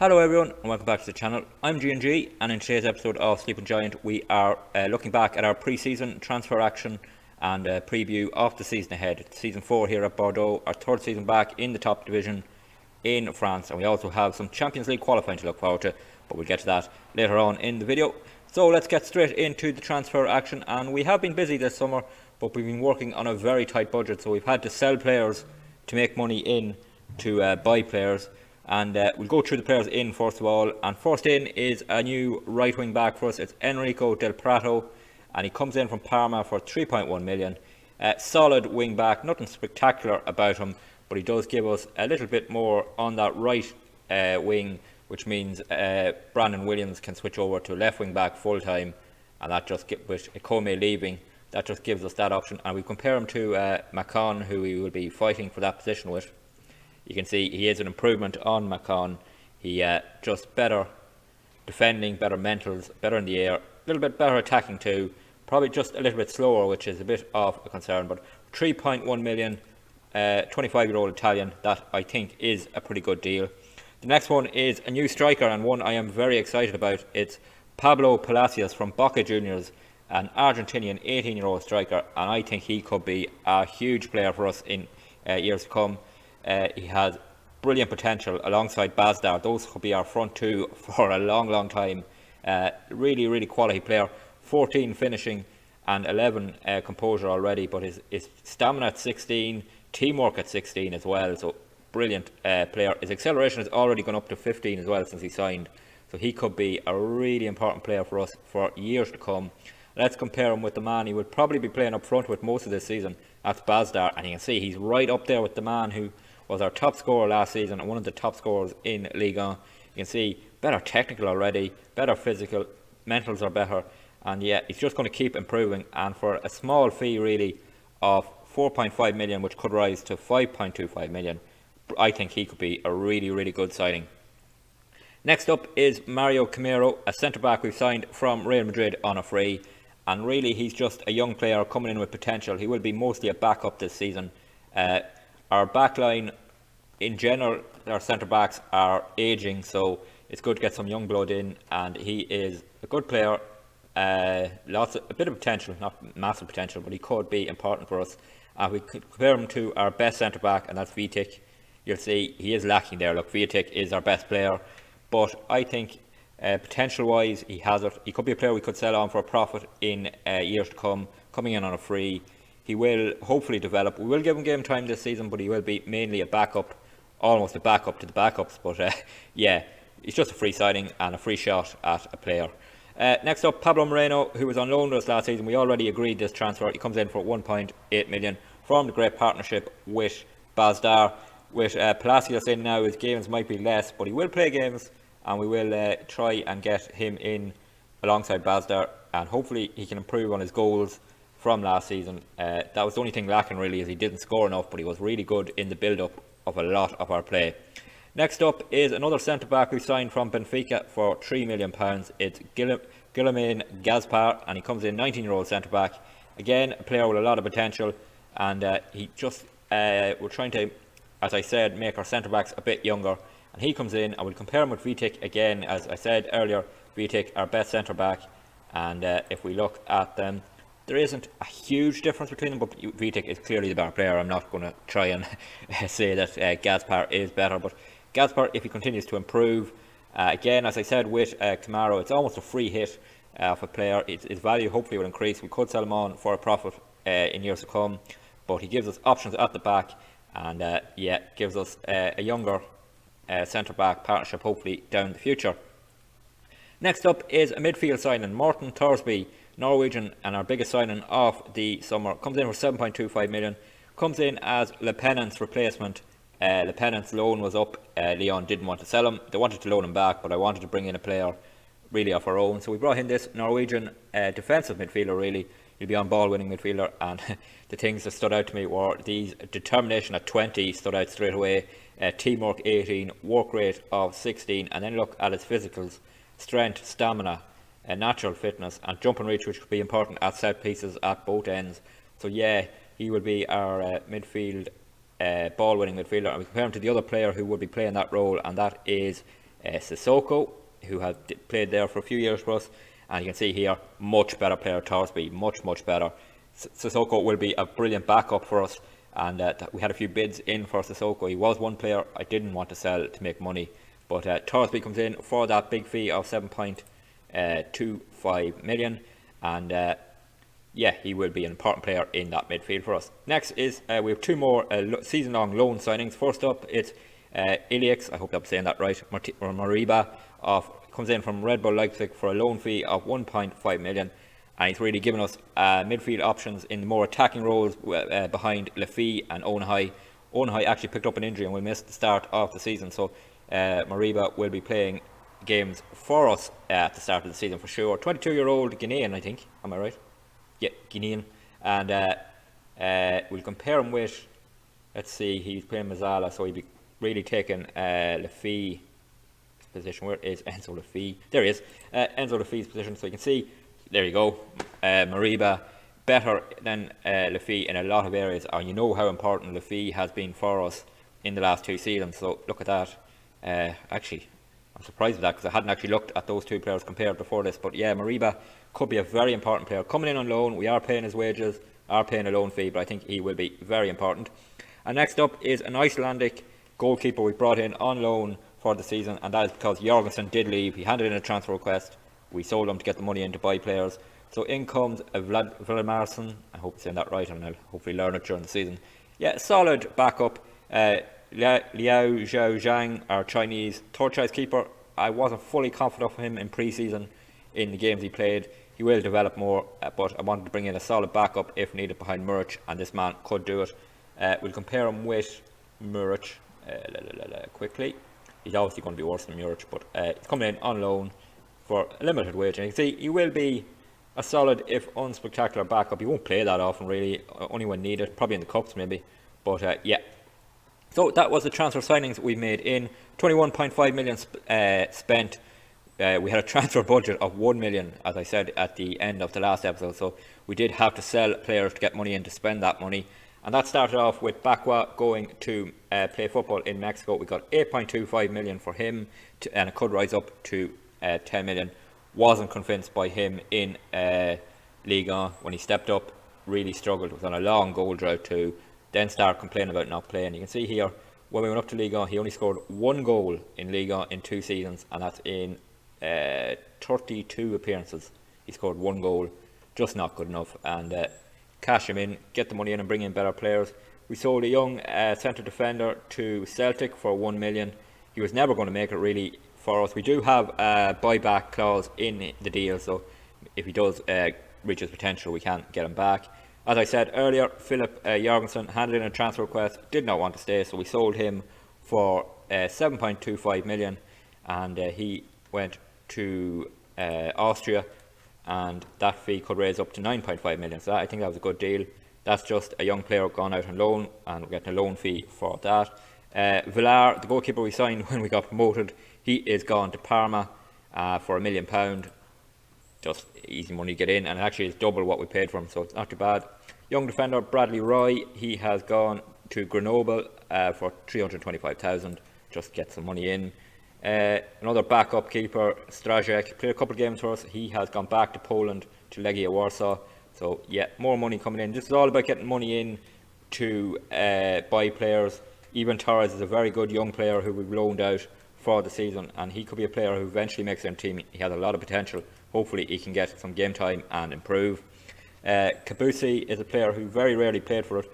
Hello everyone and welcome back to the channel. I'm G&G and in today's episode of Sleeping Giant we are looking back at our pre-season transfer action and a preview of the season ahead. It's season 4 here at Bordeaux, our third season back in the top division in France, and we also have some Champions League qualifying to look forward to, but we'll get to that later on in the video. So let's get straight into the transfer action, and we have been busy this summer, but we've been working on a very tight budget, so we've had to sell players to make money in to buy players. And we'll go through the players in first of all. And first in is a new right wing back for us. It's Enrico Del Prato, and he comes in from Parma for 3.1 million. Solid wing back, nothing spectacular about him, but he does give us a little bit more on that right wing, which means Brandon Williams can switch over to left wing back full time, and that just with Ikome leaving, that just gives us that option. And we compare him to Macon, who we will be fighting for that position with. You can see he is an improvement on Macon. He just better defending, better mentals, better in the air, a little bit better attacking too. Probably just a little bit slower, which is a bit of a concern. But 3.1 million, 25-year-old Italian, that I think is a pretty good deal. The next one is a new striker, and one I am very excited about. It's Pablo Palacios from Boca Juniors, an Argentinian 18-year-old striker, and I think he could be a huge player for us in years to come. He has brilliant potential alongside Bazdar. Those could be our front two for a long time. Really quality player. 14 finishing and 11 composure already, but his stamina at 16, teamwork at 16 as well. So brilliant player. His acceleration has already gone up to 15 as well since he signed. So he could be a really important player for us for years to come. Let's compare him with the man he would probably be playing up front with most of this season. That's Bazdar, and you can see he's right up there with the man who was our top scorer last season and one of the top scorers in Ligue 1. You can see better technical already, better physical, mentals are better, and yeah, he's just going to keep improving. And for a small fee really of 4.5 million, which could rise to 5.25 million, I think he could be a really good signing. Next up is Mario Camero, a centre back we've signed from Real Madrid on a free, and really he's just a young player coming in with potential. He will be mostly a backup this season. Our backline in general, our centre backs are ageing, so it's good to get some young blood in, and he is a good player. A bit of potential, not massive potential, but he could be important for us. We could compare him to our best centre back, and that's Vitek. You'll see he is lacking there. Look, Vitek is our best player, but I think potential wise he has it. He could be a player we could sell on for a profit in years to come, coming in on a free. He will hopefully develop. We will give him game time this season, but he will be mainly a backup, almost a backup to the backups. But yeah, it's just a free signing and a free shot at a player. Next up, Pablo Moreno, who was on loan to us last season. We already agreed this transfer. He comes in for 1.8 million from the great partnership with Bazdar. With Palacios in now, his games might be less, but he will play games, and we will try and get him in alongside Bazdar, and hopefully he can improve on his goals from last season. That was the only thing lacking really, is he didn't score enough, but he was really good in the build-up of a lot of our play. Next up is another centre-back we signed from Benfica for £3 million. It's Guilherme Gaspar, and he comes in 19-year-old centre-back. Again, a player with a lot of potential, and he just, we're trying to, as I said, make our centre-backs a bit younger. And he comes in, and we'll compare him with Vitek again. As I said earlier, Vitek, our best centre-back, and if we look at them, there isn't a huge difference between them, but Vitek is clearly the better player. I'm not going to try and say that Gaspar is better, but Gaspar, if he continues to improve, again, as I said with Camaro, it's almost a free hit of a player. His value hopefully will increase. We could sell him on for a profit in years to come, but he gives us options at the back, and yeah, gives us a younger centre-back partnership hopefully down the future. Next up is a midfield signing, Morten Thorsby, Norwegian, and our biggest signing of the summer. Comes in for 7.25 million. Comes in as Le Penant's replacement. Le Penant's loan was up. Lyon didn't want to sell him. They wanted to loan him back, but I wanted to bring in a player really of our own. So we brought in this Norwegian defensive midfielder really. He'll be on ball winning midfielder, and the things that stood out to me were these: determination at 20 stood out straight away, teamwork 18, work rate of 16, and then look at his physicals: strength, stamina, natural fitness, and jump and reach, which could be important at set pieces at both ends. So yeah, he will be our midfield ball winning midfielder, and we compare him to the other player who would be playing that role, and that is Sissoko, who had played there for a few years for us. And you can see here, much better player, Torsby, much better. Sissoko will be a brilliant backup for us. And we had a few bids in for Sissoko. He was one player I didn't want to sell to make money. But Torsby comes in for that big fee of 7.25 million. And yeah, he will be an important player in that midfield for us. Next is, we have two more season-long loan signings. First up, it's Iliax, I hope I'm saying that right, Mariba, comes in from Red Bull Leipzig for a loan fee of 1.5 million. And he's really given us midfield options in more attacking roles behind Lafy and Onahai. Onahai actually picked up an injury and will miss the start of the season. So Mariba will be playing games for us at the start of the season for sure. 22-year-old Guinean, I think. Am I right? Yeah, Guinean. And we'll compare him with, let's see, he's playing Mazzala, so he'll be really taking Lafy position. Where is Enzo Lafy? There he is. Enzo Lafy's position. So you can see, there you go. Mariba better than Lafy in a lot of areas. And you know how important Lafy has been for us in the last two seasons. So look at that. Actually, I'm surprised with that because I hadn't actually looked at those two players compared before this. But yeah, Mariba could be a very important player. Coming in on loan, we are paying his wages, are paying a loan fee, but I think he will be very important. And next up is an Icelandic goalkeeper we brought in on loan for the season, and that is because Jorgensen did leave. He handed in a transfer request. We sold him to get the money in to buy players. So in comes Vladimarsson. I hope I'm saying that right, and I'll hopefully learn it during the season. Yeah, solid backup. Liao Zhao Zhang, our Chinese third choice keeper. I wasn't fully confident of him in pre-season in the games he played. He will develop more, but I wanted to bring in a solid backup if needed behind Muric, and this man could do it. We'll compare him with Muric quickly. He's obviously going to be worse than Muric, but he's coming in on loan for a limited wage. And you can see he will be a solid, if unspectacular backup. He won't play that often, really, only when needed, probably in the cups maybe. But yeah. So that was the transfer signings we made in. 21.5 million spent. We had a transfer budget of 1 million, as I said at the end of the last episode. So we did have to sell players to get money in to spend that money. And that started off with Bakwa going to play football in Mexico. We got 8.25 million for him, and it could rise up to 10 million. Wasn't convinced by him in Liga when he stepped up. Really struggled. Was on a long goal drought too. Then started complaining about not playing. You can see here, when we went up to Liga, he only scored one goal in Liga in 2 seasons, and that's in 32 appearances. He scored one goal. Just not good enough. And cash him in, get the money in and bring in better players. We sold a young centre defender to Celtic for 1 million. He was never going to make it really for us. We do have a buyback clause in the deal, so if he does reach his potential, we can get him back. As I said earlier, Philip Jorgensen handed in a transfer request, did not want to stay, so we sold him for 7.25 million, and he went to Austria, and that fee could raise up to 9.5 million. So I think that was a good deal. That's just a young player gone out on loan, and we're getting a loan fee for that. Villar, the goalkeeper we signed when we got promoted, he is gone to Parma for £1 million. Just easy money to get in, and it actually is double what we paid for him, so it's not too bad. Young defender Bradley Roy, he has gone to Grenoble for 325,000. Just get some money in. Another backup keeper, Strajek, played a couple of games for us. He has gone back to Poland to Legia Warsaw. So yeah, more money coming in. This is all about getting money in to buy players. Even Torres is a very good young player who we've loaned out for the season, and he could be a player who eventually makes their team. He has a lot of potential. Hopefully he can get some game time and improve. Kabusi is a player who very rarely played for it,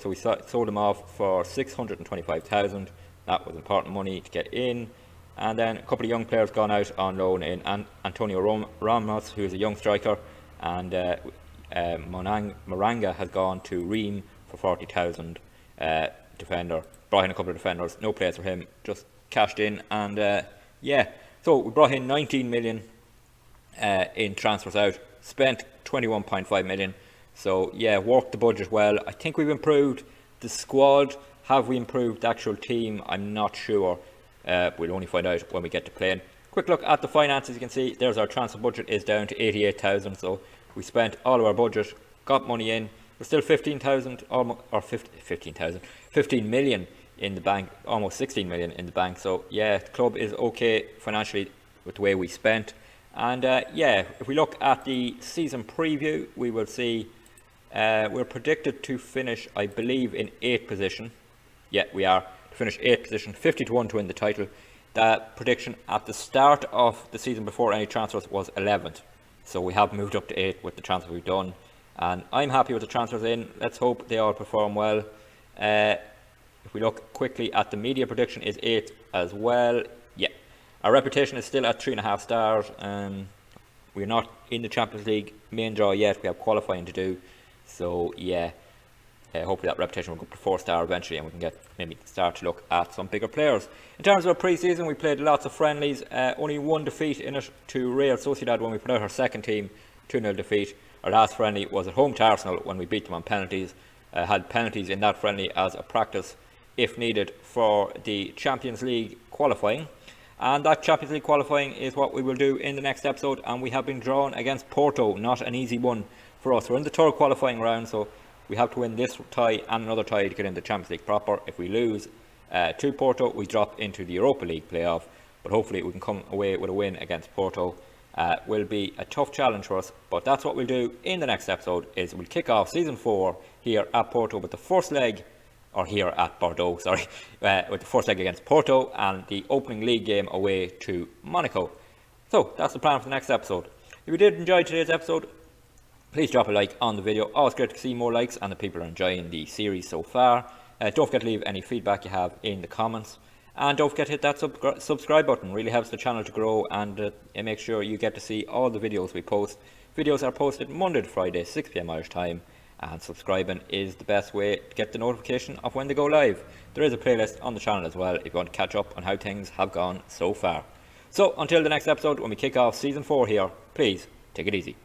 so we sold him off for 625,000. That was important money to get in. And then a couple of young players gone out on loan in Antonio Ramos, who is a young striker, and Moranga has gone to Ream for 40,000. Defender, brought in a couple of defenders, no players for him, just cashed in. And yeah, so we brought in 19 million in transfers out, spent 21.5 million. So yeah, worked the budget well. I think we've improved the squad. Have we improved the actual team? I'm not sure. We'll only find out when we get to playing. Quick look at the finances. You can see there's our transfer budget is down to 88,000. So we spent all of our budget, got money in. We're still 15 million in the bank, almost 16 million in the bank. So yeah, the club is okay financially with the way we spent. And yeah, if we look at the season preview, we will see we're predicted to finish, I believe, in 8th position. Yeah, we are to finish 8th position, 50-1 to win the title. That prediction at the start of the season before any transfers was 11th. So we have moved up to 8th with the transfers we've done. And I'm happy with the transfers in. Let's hope they all perform well. If we look quickly at the media prediction, is 8th as well. Yeah, our reputation is still at 3.5 stars. We're not in the Champions League main draw yet. We have qualifying to do. So yeah, hopefully that reputation will go up to 4-star eventually, and we can maybe start to look at some bigger players. In terms of our pre-season, we played lots of friendlies. Only one defeat in it to Real Sociedad when we put out our second team, 2-0 defeat. Our last friendly was at home to Arsenal when we beat them on penalties. Had penalties in that friendly as a practice if needed for the Champions League qualifying. And that Champions League qualifying is what we will do in the next episode. And we have been drawn against Porto, not an easy one for us. We're in the third qualifying round, so we have to win this tie and another tie to get into the Champions League proper. If we lose to Porto, we drop into the Europa League playoff. But hopefully we can come away with a win against Porto. Will be a tough challenge for us, but that's what we'll do in the next episode. Is we'll kick off season 4 here at Porto with the first leg, or here at Bordeaux, sorry, with the first leg against Porto and the opening league game away to Monaco. So that's the plan for the next episode. If you did enjoy today's episode, please drop a like on the video. Always great to see more likes and the people are enjoying the series so far. Don't forget to leave any feedback you have in the comments. And don't forget to hit that subscribe button. It really helps the channel to grow, and it makes sure you get to see all the videos we post. Videos are posted Monday to Friday, 6 PM Irish time. And subscribing is the best way to get the notification of when they go live. There is a playlist on the channel as well if you want to catch up on how things have gone so far. So until the next episode when we kick off season 4 here, please take it easy.